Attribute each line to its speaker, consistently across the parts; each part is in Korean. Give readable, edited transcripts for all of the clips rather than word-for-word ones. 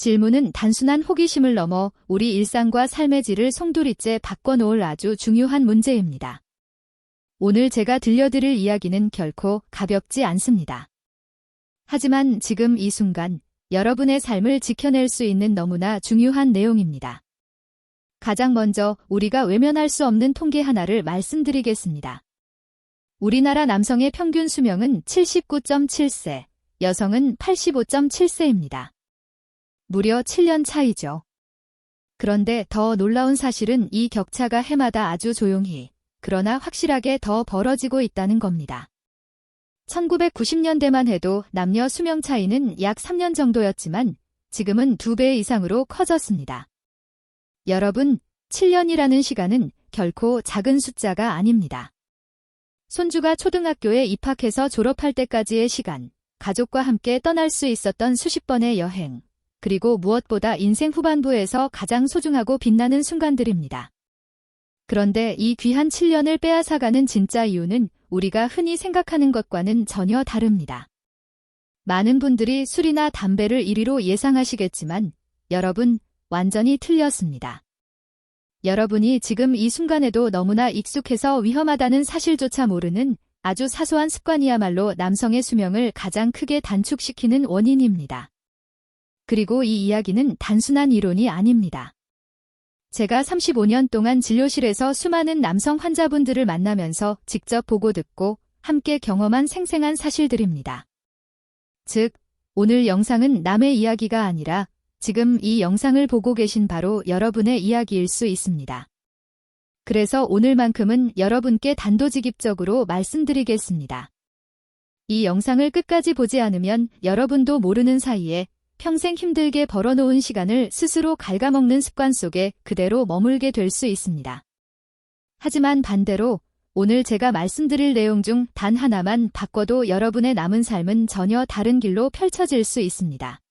Speaker 1: 질문은 단순한 호기심을 넘어 우리 일상과 삶의 질을 송두리째 바꿔놓을 아주 중요한 문제입니다. 오늘 제가 들려드릴 이야기는 결코 가볍지 않습니다. 하지만 지금 이 순간 여러분의 삶을 지켜낼 수 있는 너무나 중요한 내용입니다. 가장 먼저 우리가 외면할 수 없는 통계 하나를 말씀드리겠습니다. 우리나라 남성의 평균 수명은 79.7세, 여성은 85.7세입니다. 무려 7년 차이죠. 그런데 더 놀라운 사실은 이 격차가 해마다 아주 조용히, 그러나 확실하게 더 벌어지고 있다는 겁니다. 1990년대만 해도 남녀 수명 차이는 약 3년 정도였지만 지금은 2배 이상으로 커졌습니다. 여러분, 7년이라는 시간은 결코 작은 숫자가 아닙니다. 손주가 초등학교에 입학해서 졸업할 때까지의 시간, 가족과 함께 떠날 수 있었던 수십 번의 여행, 그리고 무엇보다 인생 후반부에서 가장 소중하고 빛나는 순간들입니다. 그런데 이 귀한 7년을 빼앗아가는 진짜 이유는 우리가 흔히 생각하는 것과는 전혀 다릅니다. 많은 분들이 술이나 담배를 1위로 예상하시겠지만 여러분, 완전히 틀렸습니다. 여러분이 지금 이 순간에도 너무나 익숙해서 위험하다는 사실조차 모르는 아주 사소한 습관이야말로 남성의 수명을 가장 크게 단축시키는 원인입니다. 그리고 이 이야기는 단순한 이론이 아닙니다. 제가 35년 동안 진료실에서 수많은 남성 환자분들을 만나면서 직접 보고 듣고 함께 경험한 생생한 사실들입니다. 즉, 오늘 영상은 남의 이야기가 아니라 지금 이 영상을 보고 계신 바로 여러분의 이야기일 수 있습니다. 그래서 오늘만큼은 여러분께 단도직입적으로 말씀드리겠습니다. 이 영상을 끝까지 보지 않으면 여러분도 모르는 사이에 평생 힘들게 벌어놓은 시간을 스스로 갉아먹는 습관 속에 그대로 머물게 될 수 있습니다. 하지만 반대로 오늘 제가 말씀드릴 내용 중 단 하나만 바꿔도 여러분의 남은 삶은 전혀 다른 길로 펼쳐질 수 있습니다.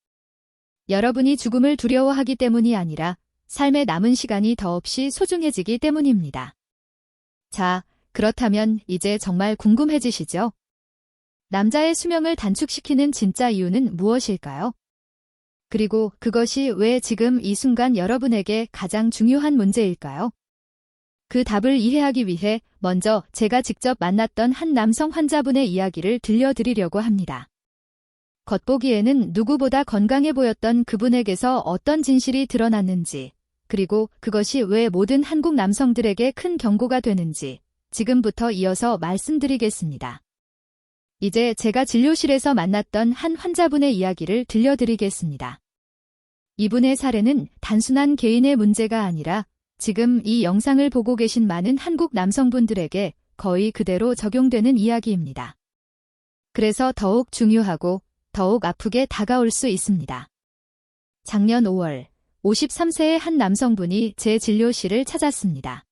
Speaker 1: 여러분이 죽음을 두려워하기 때문이 아니라 삶의 남은 시간이 더없이 소중해지기 때문입니다. 자, 그렇다면 이제 정말 궁금해지시죠? 남자의 수명을 단축시키는 진짜 이유는 무엇일까요? 그리고 그것이 왜 지금 이 순간 여러분에게 가장 중요한 문제일까요? 그 답을 이해하기 위해 먼저 제가 직접 만났던 한 남성 환자분의 이야기를 들려드리려고 합니다. 겉보기에는 누구보다 건강해 보였던 그분에게서 어떤 진실이 드러났는지, 그리고 그것이 왜 모든 한국 남성들에게 큰 경고가 되는지 지금부터 이어서 말씀드리겠습니다. 이제 제가 진료실에서 만났던 한 환자분의 이야기를 들려드리겠습니다. 이분의 사례는 단순한 개인의 문제가 아니라 지금 이 영상을 보고 계신 많은 한국 남성분들에게 거의 그대로 적용되는 이야기입니다. 그래서 더욱 중요하고 더욱 아프게 다가올 수 있습니다. 작년 5월, 53세의 한 남성분이 제 진료실을 찾았습니다.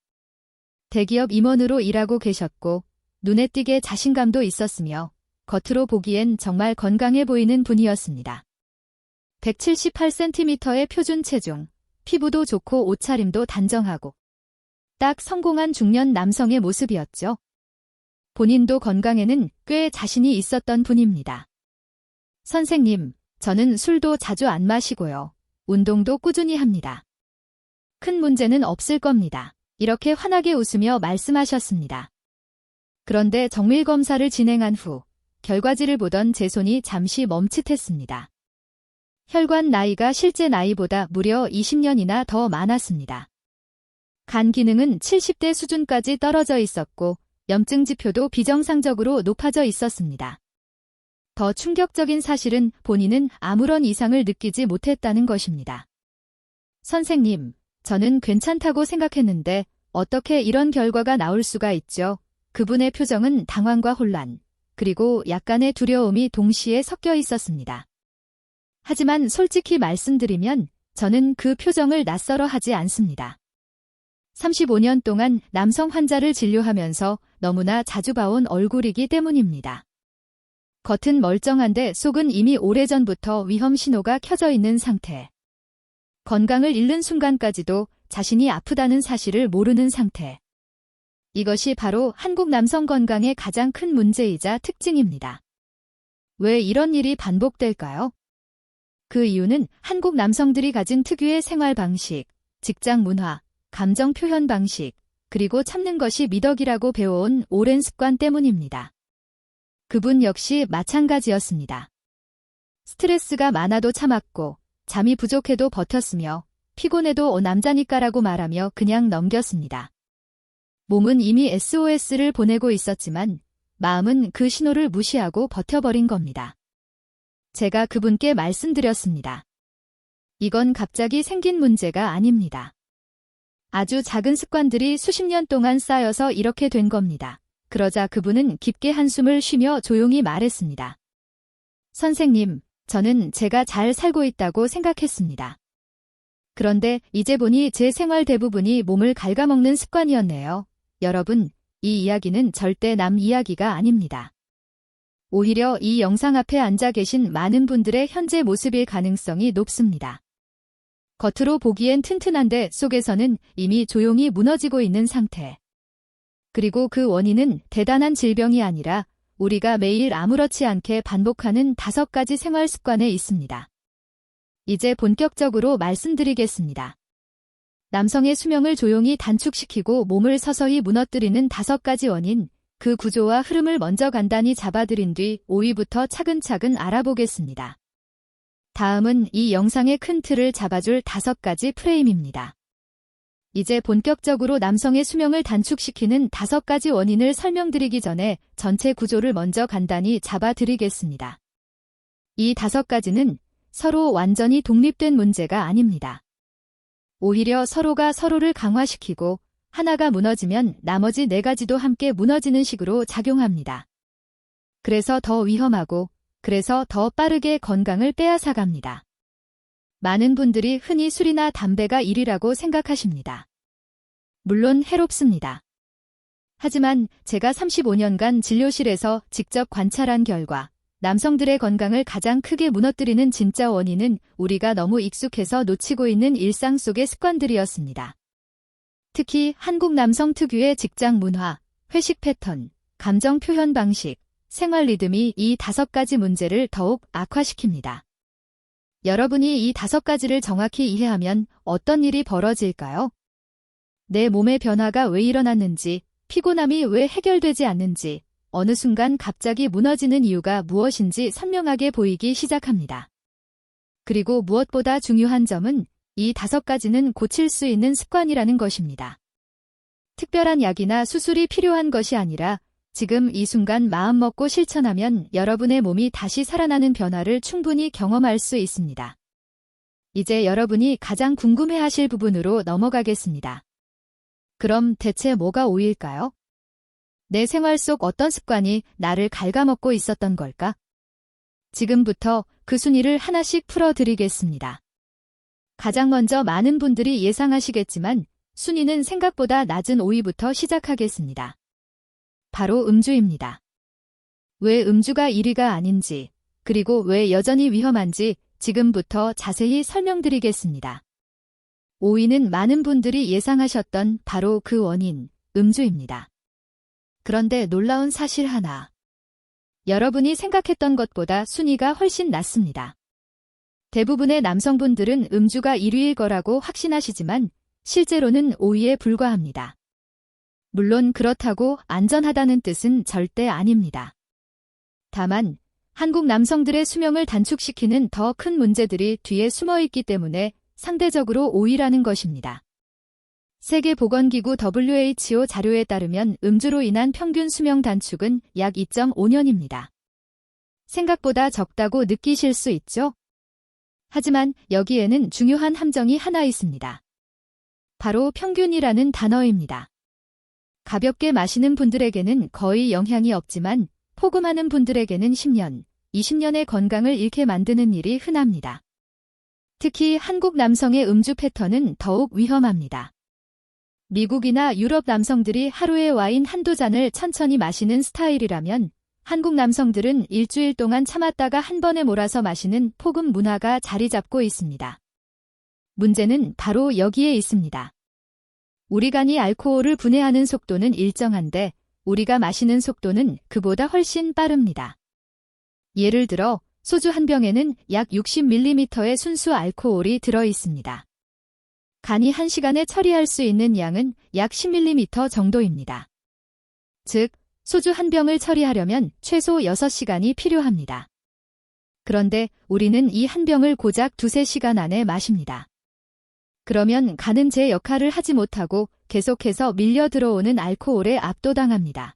Speaker 1: 대기업 임원으로 일하고 계셨고 눈에 띄게 자신감도 있었으며 겉으로 보기엔 정말 건강해 보이는 분이었습니다. 178cm의 표준 체중, 피부도 좋고 옷차림도 단정하고 딱 성공한 중년 남성의 모습이었죠. 본인도 건강에는 꽤 자신이 있었던 분입니다. 선생님, 저는 술도 자주 안 마시고요. 운동도 꾸준히 합니다. 큰 문제는 없을 겁니다. 이렇게 환하게 웃으며 말씀하셨습니다. 그런데 정밀 검사를 진행한 후 결과지를 보던 제 손이 잠시 멈칫했습니다. 혈관 나이가 실제 나이보다 무려 20년이나 더 많았습니다. 간 기능은 70대 수준까지 떨어져 있었고 염증 지표도 비정상적으로 높아져 있었습니다. 더 충격적인 사실은 본인은 아무런 이상을 느끼지 못했다는 것입니다. 선생님, 저는 괜찮다고 생각했는데 어떻게 이런 결과가 나올 수가 있죠? 그분의 표정은 당황과 혼란, 그리고 약간의 두려움이 동시에 섞여 있었습니다. 하지만 솔직히 말씀드리면 저는 그 표정을 낯설어 하지 않습니다. 35년 동안 남성 환자를 진료하면서 너무나 자주 봐온 얼굴이기 때문입니다. 겉은 멀쩡한데 속은 이미 오래전부터 위험 신호가 켜져 있는 상태. 건강을 잃는 순간까지도 자신이 아프다는 사실을 모르는 상태. 이것이 바로 한국 남성 건강의 가장 큰 문제이자 특징입니다. 왜 이런 일이 반복될까요? 그 이유는 한국 남성들이 가진 특유의 생활 방식, 직장 문화, 감정 표현 방식, 그리고 참는 것이 미덕이라고 배워온 오랜 습관 때문입니다. 그분 역시 마찬가지였습니다. 스트레스가 많아도 참았고, 잠이 부족해도 버텼으며, 피곤해도 남자니까라고 말하며 그냥 넘겼습니다. 몸은 이미 SOS를 보내고 있었지만, 마음은 그 신호를 무시하고 버텨버린 겁니다. 제가 그분께 말씀드렸습니다. 이건 갑자기 생긴 문제가 아닙니다. 아주 작은 습관들이 수십 년 동안 쌓여서 이렇게 된 겁니다. 그러자 그분은 깊게 한숨을 쉬며 조용히 말했습니다. 선생님, 저는 제가 잘 살고 있다고 생각했습니다. 그런데 이제 보니 제 생활 대부분이 몸을 갉아먹는 습관이었네요. 여러분, 이 이야기는 절대 남 이야기가 아닙니다. 오히려 이 영상 앞에 앉아 계신 많은 분들의 현재 모습일 가능성이 높습니다. 겉으로 보기엔 튼튼한데 속에서는 이미 조용히 무너지고 있는 상태. 그리고 그 원인은 대단한 질병이 아니라 우리가 매일 아무렇지 않게 반복하는 5가지 생활 습관에 있습니다. 이제 본격적으로 말씀드리겠습니다. 남성의 수명을 조용히 단축시키고 몸을 서서히 무너뜨리는 5가지 원인, 그 구조와 흐름을 먼저 간단히 잡아드린 뒤 5위부터 차근차근 알아보겠습니다. 다음은 이 영상의 큰 틀을 잡아줄 5가지 프레임입니다. 이제 본격적으로 남성의 수명을 단축시키는 5가지 원인을 설명드리기 전에 전체 구조를 먼저 간단히 잡아드리겠습니다. 이 5가지는 서로 완전히 독립된 문제가 아닙니다. 오히려 서로가 서로를 강화시키고 하나가 무너지면 나머지 4가지도 함께 무너지는 식으로 작용합니다. 그래서 더 위험하고 그래서 더 빠르게 건강을 빼앗아갑니다. 많은 분들이 흔히 술이나 담배가 1위라고 생각하십니다. 물론 해롭습니다. 하지만 제가 35년간 진료실에서 직접 관찰한 결과 남성들의 건강을 가장 크게 무너뜨리는 진짜 원인은 우리가 너무 익숙해서 놓치고 있는 일상 속의 습관들이었습니다. 특히 한국 남성 특유의 직장 문화, 회식 패턴, 감정 표현 방식, 생활 리듬이 이 5가지 문제를 더욱 악화시킵니다. 여러분이 이 5가지를 정확히 이해하면 어떤 일이 벌어질까요? 내 몸의 변화가 왜 일어났는지, 피곤함이 왜 해결되지 않는지, 어느 순간 갑자기 무너지는 이유가 무엇인지 선명하게 보이기 시작합니다. 그리고 무엇보다 중요한 점은 이 5가지는 고칠 수 있는 습관이라는 것입니다. 특별한 약이나 수술이 필요한 것이 아니라 지금 이 순간 마음먹고 실천하면 여러분의 몸이 다시 살아나는 변화를 충분히 경험할 수 있습니다. 이제 여러분이 가장 궁금해하실 부분으로 넘어가겠습니다. 그럼 대체 뭐가 5위일까요? 내 생활 속 어떤 습관이 나를 갉아먹고 있었던 걸까? 지금부터 그 순위를 하나씩 풀어드리겠습니다. 가장 먼저 많은 분들이 예상하시겠지만 순위는 생각보다 낮은 5위부터 시작하겠습니다. 바로 음주입니다. 왜 음주가 1위가 아닌지, 그리고 왜 여전히 위험한지 지금부터 자세히 설명드리겠습니다. 5위는 많은 분들이 예상하셨던 바로 그 원인, 음주입니다. 그런데 놀라운 사실 하나. 여러분이 생각했던 것보다 순위가 훨씬 낮습니다. 대부분의 남성분들은 음주가 1위일 거라고 확신하시지만 실제로는 5위에 불과합니다. 물론 그렇다고 안전하다는 뜻은 절대 아닙니다. 다만 한국 남성들의 수명을 단축시키는 더 큰 문제들이 뒤에 숨어 있기 때문에 상대적으로 5위라는 것입니다. 세계보건기구 WHO 자료에 따르면 음주로 인한 평균 수명 단축은 약 2.5년입니다. 생각보다 적다고 느끼실 수 있죠? 하지만 여기에는 중요한 함정이 하나 있습니다. 바로 평균이라는 단어입니다. 가볍게 마시는 분들에게는 거의 영향이 없지만 포금하는 분들에게는 10년, 20년의 건강을 잃게 만드는 일이 흔합니다. 특히 한국 남성의 음주 패턴은 더욱 위험합니다. 미국이나 유럽 남성들이 하루에 와인 한두 잔을 천천히 마시는 스타일이라면 한국 남성들은 일주일 동안 참았다가 한 번에 몰아서 마시는 포금 문화가 자리 잡고 있습니다. 문제는 바로 여기에 있습니다. 우리 간이 알코올을 분해하는 속도는 일정한데 우리가 마시는 속도는 그보다 훨씬 빠릅니다. 예를 들어 소주 한 병에는 약 60ml의 순수 알코올이 들어 있습니다. 간이 1시간에 처리할 수 있는 양은 약 10ml 정도입니다. 즉, 소주 한 병을 처리하려면 최소 6시간이 필요합니다. 그런데 우리는 이 한 병을 고작 2~3시간 안에 마십니다. 그러면 간은 제 역할을 하지 못하고 계속해서 밀려 들어오는 알코올에 압도당합니다.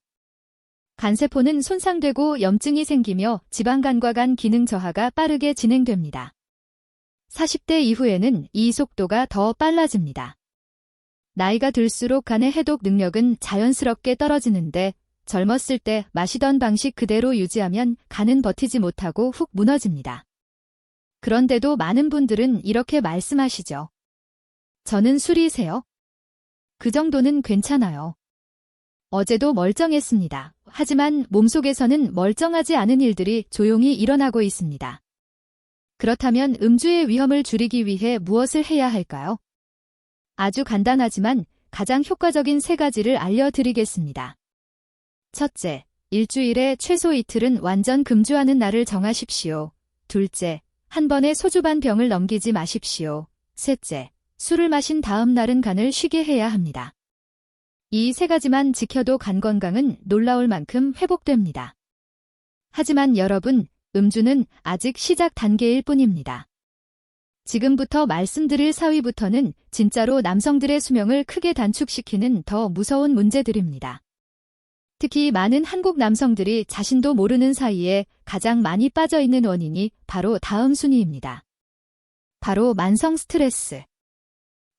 Speaker 1: 간세포는 손상되고 염증이 생기며 지방간과 간 기능 저하가 빠르게 진행됩니다. 40대 이후에는 이 속도가 더 빨라집니다. 나이가 들수록 간의 해독 능력은 자연스럽게 떨어지는데 젊었을 때 마시던 방식 그대로 유지하면 간은 버티지 못하고 훅 무너집니다. 그런데도 많은 분들은 이렇게 말씀하시죠. 저는 술이 세요. 그 정도는 괜찮아요. 어제도 멀쩡했습니다. 하지만 몸속에서는 멀쩡하지 않은 일들이 조용히 일어나고 있습니다. 그렇다면 음주의 위험을 줄이기 위해 무엇을 해야 할까요? 아주 간단하지만 가장 효과적인 3가지를 알려드리겠습니다. 첫째, 일주일에 최소 이틀은 완전 금주하는 날을 정하십시오. 둘째, 한 번에 소주 반 병을 넘기지 마십시오. 셋째, 술을 마신 다음 날은 간을 쉬게 해야 합니다. 이 3가지만 지켜도 간 건강은 놀라울 만큼 회복됩니다. 하지만 여러분, 음주는 아직 시작 단계일 뿐입니다. 지금부터 말씀드릴 4위부터는 진짜로 남성들의 수명을 크게 단축시키는 더 무서운 문제들입니다. 특히 많은 한국 남성들이 자신도 모르는 사이에 가장 많이 빠져있는 원인이 바로 다음 순위입니다. 바로 만성 스트레스.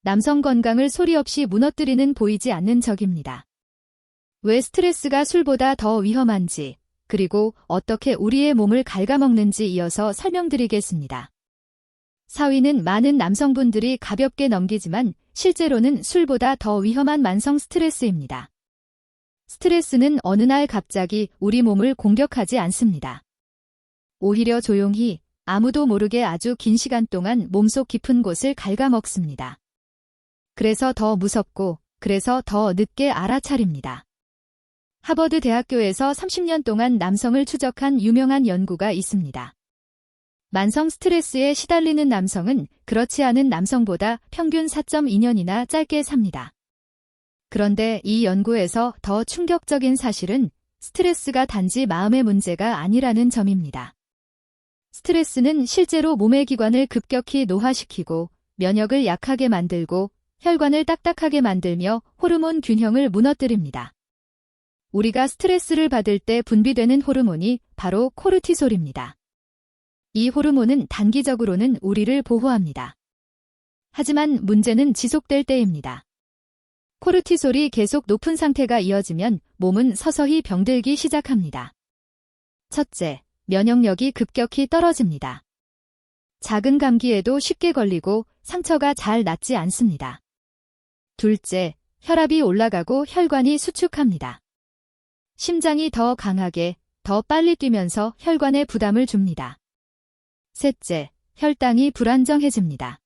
Speaker 1: 남성 건강을 소리 없이 무너뜨리는 보이지 않는 적입니다. 왜 스트레스가 술보다 더 위험한지, 그리고 어떻게 우리의 몸을 갉아먹는지 이어서 설명드리겠습니다. 4위는 많은 남성분들이 가볍게 넘기지만 실제로는 술보다 더 위험한 만성 스트레스입니다. 스트레스는 어느 날 갑자기 우리 몸을 공격하지 않습니다. 오히려 조용히 아무도 모르게 아주 긴 시간 동안 몸속 깊은 곳을 갉아먹습니다. 그래서 더 무섭고 그래서 더 늦게 알아차립니다. 하버드 대학교에서 30년 동안 남성을 추적한 유명한 연구가 있습니다. 만성 스트레스에 시달리는 남성은 그렇지 않은 남성보다 평균 4.2년이나 짧게 삽니다. 그런데 이 연구에서 더 충격적인 사실은 스트레스가 단지 마음의 문제가 아니라는 점입니다. 스트레스는 실제로 몸의 기관을 급격히 노화시키고 면역을 약하게 만들고 혈관을 딱딱하게 만들며 호르몬 균형을 무너뜨립니다. 우리가 스트레스를 받을 때 분비되는 호르몬이 바로 코르티솔입니다. 이 호르몬은 단기적으로는 우리를 보호합니다. 하지만 문제는 지속될 때입니다. 코르티솔이 계속 높은 상태가 이어지면 몸은 서서히 병들기 시작합니다. 첫째, 면역력이 급격히 떨어집니다. 작은 감기에도 쉽게 걸리고 상처가 잘 낫지 않습니다. 둘째, 혈압이 올라가고 혈관이 수축합니다. 심장이 더 강하게, 더 빨리 뛰면서 혈관에 부담을 줍니다. 셋째, 혈당이 불안정해집니다.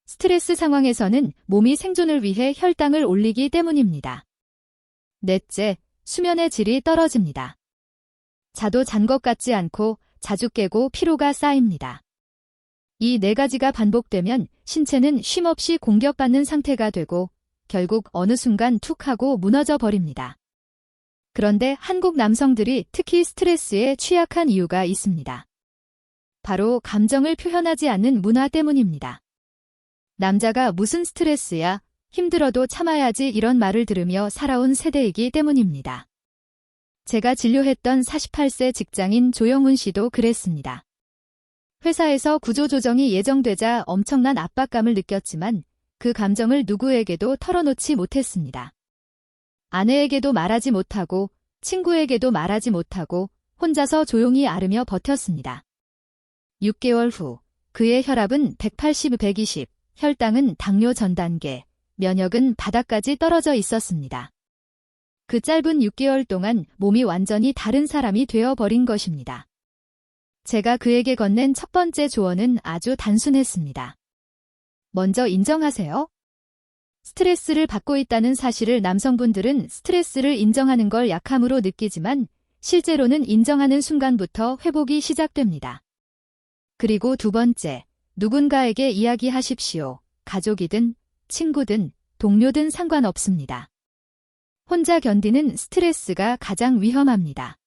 Speaker 1: 스트레스 상황에서는 몸이 생존을 위해 혈당을 올리기 때문입니다. 넷째, 수면의 질이 떨어집니다. 자도 잔 것 같지 않고 자주 깨고 피로가 쌓입니다. 이 4가지가 반복되면 신체는 쉼없이 공격받는 상태가 되고 결국 어느 순간 툭 하고 무너져 버립니다. 그런데 한국 남성들이 특히 스트레스에 취약한 이유가 있습니다. 바로 감정을 표현하지 않는 문화 때문입니다. 남자가 무슨 스트레스야, 힘들어도 참아야지 이런 말을 들으며 살아온 세대이기 때문입니다. 제가 진료했던 48세 직장인 조영훈 씨도 그랬습니다. 회사에서 구조조정이 예정되자 엄청난 압박감을 느꼈지만 그 감정을 누구에게도 털어놓지 못했습니다. 아내에게도 말하지 못하고 친구에게도 말하지 못하고 혼자서 조용히 앓으며 버텼습니다. 6개월 후 그의 혈압은 180/120, 혈당은 당뇨 전 단계, 면역은 바닥까지 떨어져 있었습니다. 그 짧은 6개월 동안 몸이 완전히 다른 사람이 되어버린 것입니다. 제가 그에게 건넨 첫 번째 조언은 아주 단순했습니다. 먼저 인정하세요. 스트레스를 받고 있다는 사실을 남성분들은 스트레스를 인정하는 걸 약함으로 느끼지만 실제로는 인정하는 순간부터 회복이 시작됩니다. 그리고 두 번째, 누군가에게 이야기하십시오. 가족이든 친구든 동료든 상관없습니다. 혼자 견디는 스트레스가 가장 위험합니다.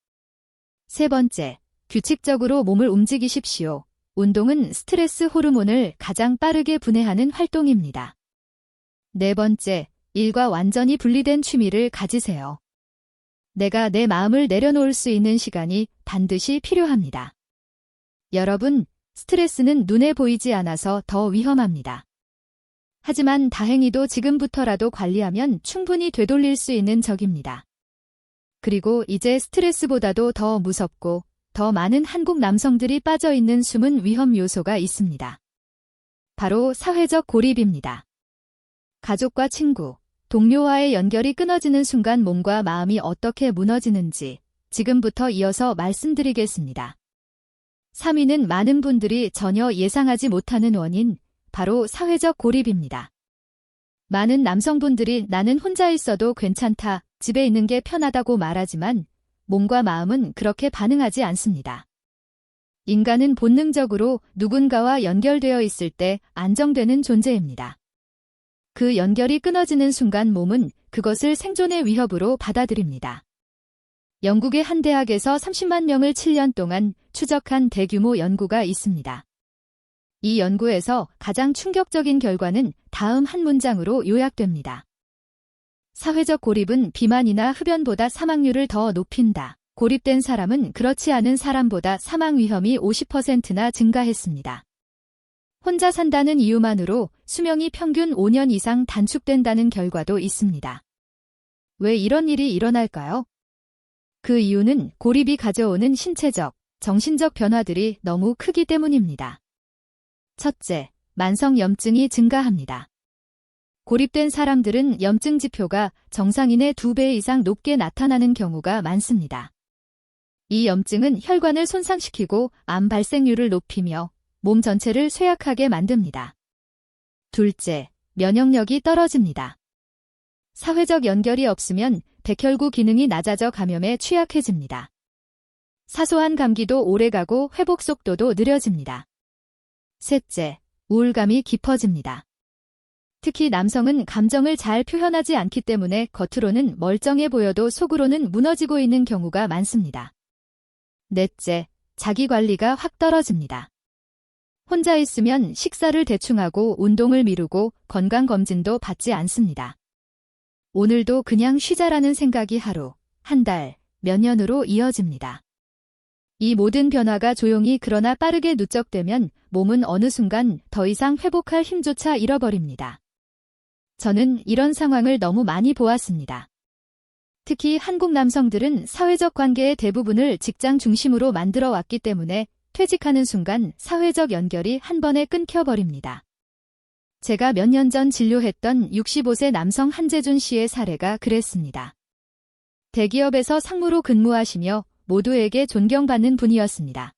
Speaker 1: 세 번째, 규칙적으로 몸을 움직이십시오. 운동은 스트레스 호르몬을 가장 빠르게 분해하는 활동입니다. 네 번째, 일과 완전히 분리된 취미를 가지세요. 내가 내 마음을 내려놓을 수 있는 시간이 반드시 필요합니다. 여러분, 스트레스는 눈에 보이지 않아서 더 위험합니다. 하지만 다행히도 지금부터라도 관리하면 충분히 되돌릴 수 있는 적입니다. 그리고 이제 스트레스보다도 더 무섭고 더 많은 한국 남성들이 빠져 있는 숨은 위험 요소가 있습니다. 바로 사회적 고립입니다. 가족과 친구, 동료와의 연결이 끊어지는 순간 몸과 마음이 어떻게 무너지는지 지금부터 이어서 말씀드리겠습니다. 3위는 많은 분들이 전혀 예상하지 못하는 원인, 바로 사회적 고립입니다. 많은 남성분들이 나는 혼자 있어도 괜찮다, 집에 있는 게 편하다고 말하지만 몸과 마음은 그렇게 반응하지 않습니다. 인간은 본능적으로 누군가와 연결되어 있을 때 안정되는 존재입니다. 그 연결이 끊어지는 순간 몸은 그것을 생존의 위협으로 받아들입니다. 영국의 한 대학에서 30만 명을 7년 동안 추적한 대규모 연구가 있습니다. 이 연구에서 가장 충격적인 결과는 다음 한 문장으로 요약됩니다. 사회적 고립은 비만이나 흡연보다 사망률을 더 높인다. 고립된 사람은 그렇지 않은 사람보다 사망 위험이 50%나 증가했습니다. 혼자 산다는 이유만으로 수명이 평균 5년 이상 단축된다는 결과도 있습니다. 왜 이런 일이 일어날까요? 그 이유는 고립이 가져오는 신체적, 정신적 변화들이 너무 크기 때문입니다. 첫째, 만성 염증이 증가합니다. 고립된 사람들은 염증 지표가 정상인의 2배 이상 높게 나타나는 경우가 많습니다. 이 염증은 혈관을 손상시키고 암 발생률을 높이며 몸 전체를 쇠약하게 만듭니다. 둘째, 면역력이 떨어집니다. 사회적 연결이 없으면 백혈구 기능이 낮아져 감염에 취약해집니다. 사소한 감기도 오래가고 회복 속도도 느려집니다. 셋째, 우울감이 깊어집니다. 특히 남성은 감정을 잘 표현하지 않기 때문에 겉으로는 멀쩡해 보여도 속으로는 무너지고 있는 경우가 많습니다. 넷째, 자기 관리가 확 떨어집니다. 혼자 있으면 식사를 대충 하고 운동을 미루고 건강검진도 받지 않습니다. 오늘도 그냥 쉬자라는 생각이 하루, 한 달, 몇 년으로 이어집니다. 이 모든 변화가 조용히 그러나 빠르게 누적되면 몸은 어느 순간 더 이상 회복할 힘조차 잃어버립니다. 저는 이런 상황을 너무 많이 보았습니다. 특히 한국 남성들은 사회적 관계의 대부분을 직장 중심으로 만들어 왔기 때문에 퇴직하는 순간 사회적 연결이 한 번에 끊겨버립니다. 제가 몇 년 전 진료했던 65세 남성 한재준 씨의 사례가 그랬습니다. 대기업에서 상무로 근무하시며 모두에게 존경받는 분이었습니다.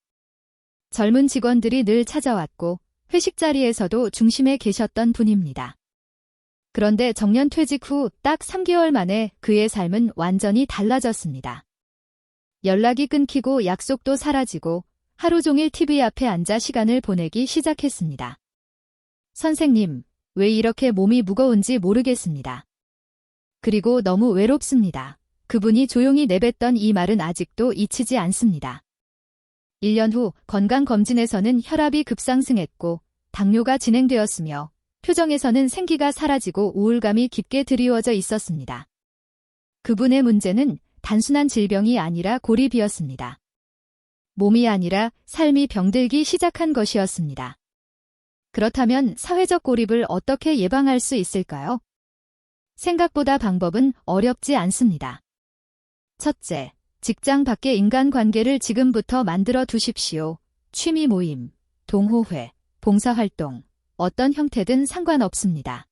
Speaker 1: 젊은 직원들이 늘 찾아왔고 회식 자리에서도 중심에 계셨던 분입니다. 그런데 정년 퇴직 후 딱 3개월 만에 그의 삶은 완전히 달라졌습니다. 연락이 끊기고 약속도 사라지고 하루 종일 TV 앞에 앉아 시간을 보내기 시작했습니다. 선생님, 왜 이렇게 몸이 무거운지 모르겠습니다. 그리고 너무 외롭습니다. 그분이 조용히 내뱉던 이 말은 아직도 잊히지 않습니다. 1년 후 건강검진에서는 혈압이 급상승했고 당뇨가 진행되었으며 표정에서는 생기가 사라지고 우울감이 깊게 드리워져 있었습니다. 그분의 문제는 단순한 질병이 아니라 고립이었습니다. 몸이 아니라 삶이 병들기 시작한 것이었습니다. 그렇다면 사회적 고립을 어떻게 예방할 수 있을까요? 생각보다 방법은 어렵지 않습니다. 첫째, 직장 밖의 인간관계를 지금부터 만들어 두십시오. 취미 모임, 동호회, 봉사활동, 어떤 형태든 상관없습니다.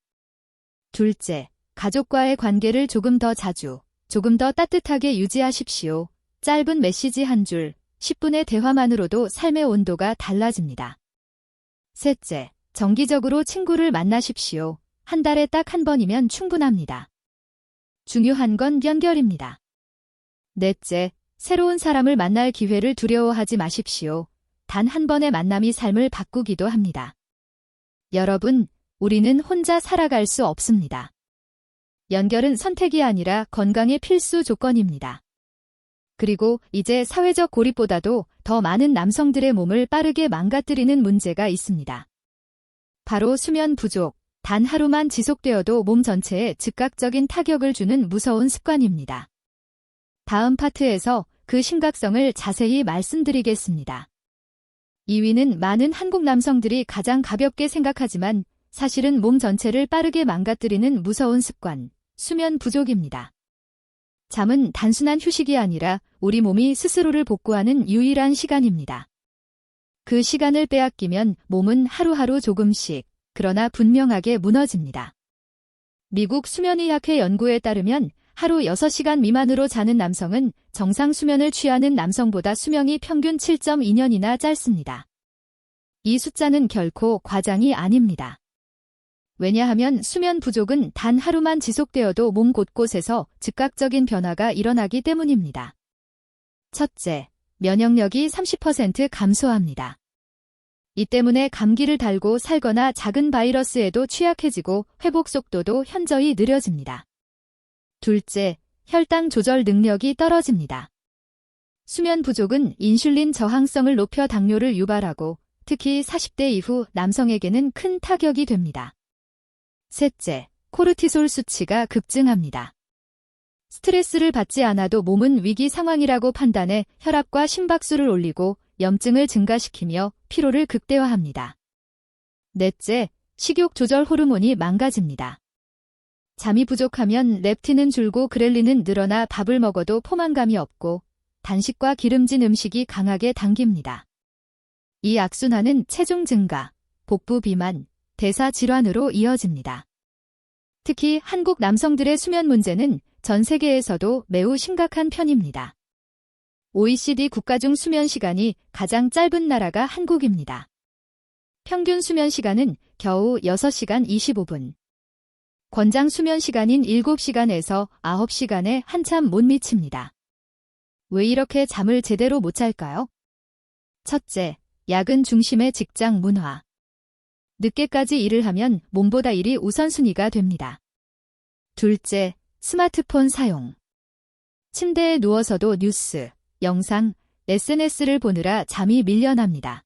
Speaker 1: 둘째, 가족과의 관계를 조금 더 자주, 조금 더 따뜻하게 유지하십시오. 짧은 메시지 한 줄, 10분의 대화만으로도 삶의 온도가 달라집니다. 셋째, 정기적으로 친구를 만나십시오. 한 달에 딱 한 번이면 충분합니다. 중요한 건 연결입니다. 넷째, 새로운 사람을 만날 기회를 두려워하지 마십시오. 단 한 번의 만남이 삶을 바꾸기도 합니다. 여러분, 우리는 혼자 살아갈 수 없습니다. 연결은 선택이 아니라 건강의 필수 조건입니다. 그리고 이제 사회적 고립보다도 더 많은 남성들의 몸을 빠르게 망가뜨리는 문제가 있습니다. 바로 수면 부족, 단 하루만 지속되어도 몸 전체에 즉각적인 타격을 주는 무서운 습관입니다. 다음 파트에서 그 심각성을 자세히 말씀드리겠습니다. 2위는 많은 한국 남성들이 가장 가볍게 생각하지만 사실은 몸 전체를 빠르게 망가뜨리는 무서운 습관, 수면 부족입니다. 잠은 단순한 휴식이 아니라 우리 몸이 스스로를 복구하는 유일한 시간입니다. 그 시간을 빼앗기면 몸은 하루하루 조금씩, 그러나 분명하게 무너집니다. 미국 수면의학회 연구에 따르면 하루 6시간 미만으로 자는 남성은 정상 수면을 취하는 남성보다 수명이 평균 7.2년이나 짧습니다. 이 숫자는 결코 과장이 아닙니다. 왜냐하면 수면 부족은 단 하루만 지속되어도 몸 곳곳에서 즉각적인 변화가 일어나기 때문입니다. 첫째, 면역력이 30% 감소합니다. 이 때문에 감기를 달고 살거나 작은 바이러스에도 취약해지고 회복 속도도 현저히 느려집니다. 둘째, 혈당 조절 능력이 떨어집니다. 수면 부족은 인슐린 저항성을 높여 당뇨를 유발하고 특히 40대 이후 남성에게는 큰 타격이 됩니다. 셋째, 코르티솔 수치가 급증합니다. 스트레스를 받지 않아도 몸은 위기 상황이라고 판단해 혈압과 심박수를 올리고 염증을 증가시키며 피로를 극대화합니다. 넷째, 식욕 조절 호르몬이 망가집니다. 잠이 부족하면 렙틴은 줄고 그렐린은 늘어나 밥을 먹어도 포만감이 없고 단식과 기름진 음식이 강하게 당깁니다. 이 악순환은 체중 증가, 복부 비만, 대사 질환으로 이어집니다. 특히 한국 남성들의 수면 문제는 전 세계에서도 매우 심각한 편입니다. OECD 국가 중 수면 시간이 가장 짧은 나라가 한국입니다. 평균 수면 시간은 겨우 6시간 25분. 권장 수면 시간인 7시간에서 9시간에 한참 못 미칩니다. 왜 이렇게 잠을 제대로 못 잘까요? 첫째, 야근 중심의 직장 문화. 늦게까지 일을 하면 몸보다 일이 우선순위가 됩니다. 둘째, 스마트폰 사용. 침대에 누워서도 뉴스, 영상, SNS를 보느라 잠이 밀려납니다.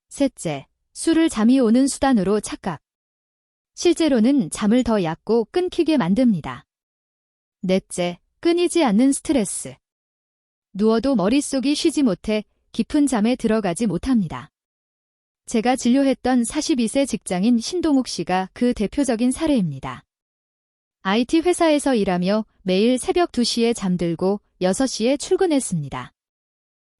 Speaker 1: 셋째, 술을 잠이 오는 수단으로 착각. 실제로는 잠을 더 얕고 끊기게 만듭니다. 넷째, 끊이지 않는 스트레스. 누워도 머릿속이 쉬지 못해 깊은 잠에 들어가지 못합니다. 제가 진료했던 42세 직장인 신동욱 씨가 그 대표적인 사례입니다. IT 회사에서 일하며 매일 새벽 2시에 잠들고 6시에 출근했습니다.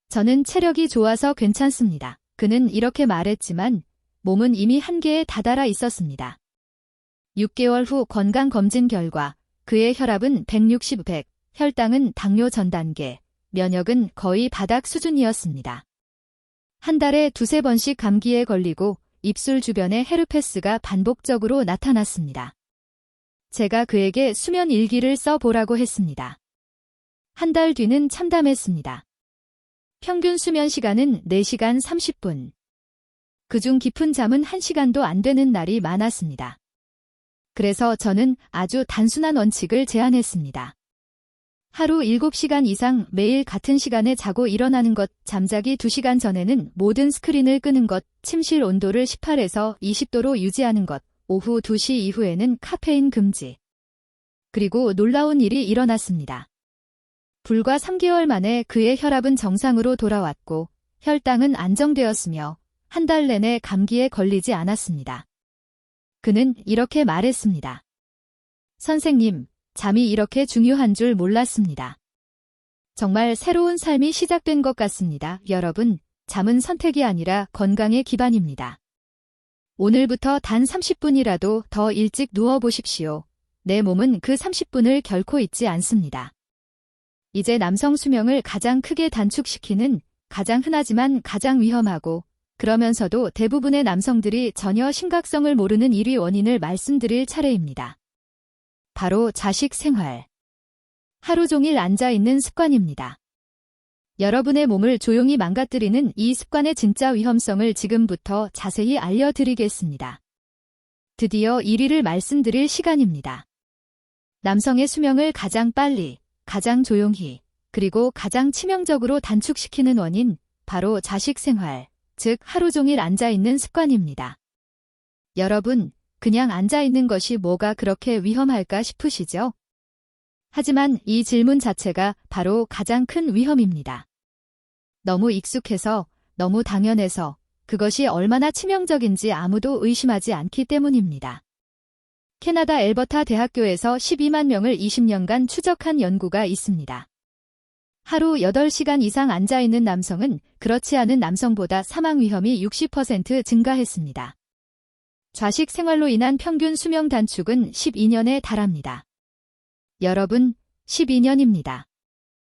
Speaker 1: 저는 체력이 좋아서 괜찮습니다. 그는 이렇게 말했지만 몸은 이미 한계에 다다라 있었습니다. 6개월 후 건강검진 결과 그의 혈압은 160/100, 혈당은 당뇨 전 단계, 면역은 거의 바닥 수준이었습니다. 한 달에 2~3번씩 감기에 걸리고 입술 주변에 헤르페스가 반복적으로 나타났습니다. 제가 그에게 수면 일기를 써보라고 했습니다. 한 달 뒤는 참담했습니다. 평균 수면 시간은 4시간 30분. 그중 깊은 잠은 1시간도 안 되는 날이 많았습니다. 그래서 저는 아주 단순한 원칙을 제안했습니다. 하루 7시간 이상 매일 같은 시간에 자고 일어나는 것, 잠자기 2시간 전에는 모든 스크린을 끄는 것, 침실 온도를 18에서 20도로 유지하는 것, 오후 2시 이후에는 카페인 금지. 그리고 놀라운 일이 일어났습니다. 불과 3개월 만에 그의 혈압은 정상으로 돌아왔고 혈당은 안정되었으며 한 달 내내 감기에 걸리지 않았습니다. 그는 이렇게 말했습니다. 선생님, 잠이 이렇게 중요한 줄 몰랐습니다. 정말 새로운 삶이 시작된 것 같습니다. 여러분, 잠은 선택이 아니라 건강의 기반입니다. 오늘부터 단 30분이라도 더 일찍 누워보십시오. 내 몸은 그 30분을 결코 잊지 않습니다. 이제 남성 수명을 가장 크게 단축시키는 가장 흔하지만 가장 위험하고 그러면서도 대부분의 남성들이 전혀 심각성을 모르는 1위 원인을 말씀드릴 차례입니다. 바로 자식 생활. 하루 종일 앉아있는 습관입니다. 여러분의 몸을 조용히 망가뜨리는 이 습관의 진짜 위험성을 지금부터 자세히 알려드리겠습니다. 드디어 1위를 말씀드릴 시간입니다. 남성의 수명을 가장 빨리, 가장 조용히, 그리고 가장 치명적으로 단축시키는 원인, 바로 자식 생활, 즉 하루 종일 앉아있는 습관입니다. 여러분, 그냥 앉아있는 것이 뭐가 그렇게 위험할까 싶으시죠? 하지만 이 질문 자체가 바로 가장 큰 위험입니다. 너무 익숙해서, 너무 당연해서 그것이 얼마나 치명적인지 아무도 의심하지 않기 때문입니다. 캐나다 엘버타 대학교에서 12만 명을 20년간 추적한 연구가 있습니다. 하루 8시간 이상 앉아있는 남성은 그렇지 않은 남성보다 사망 위험이 60% 증가했습니다. 좌식 생활로 인한 평균 수명 단축은 12년에 달합니다. 여러분, 12년입니다.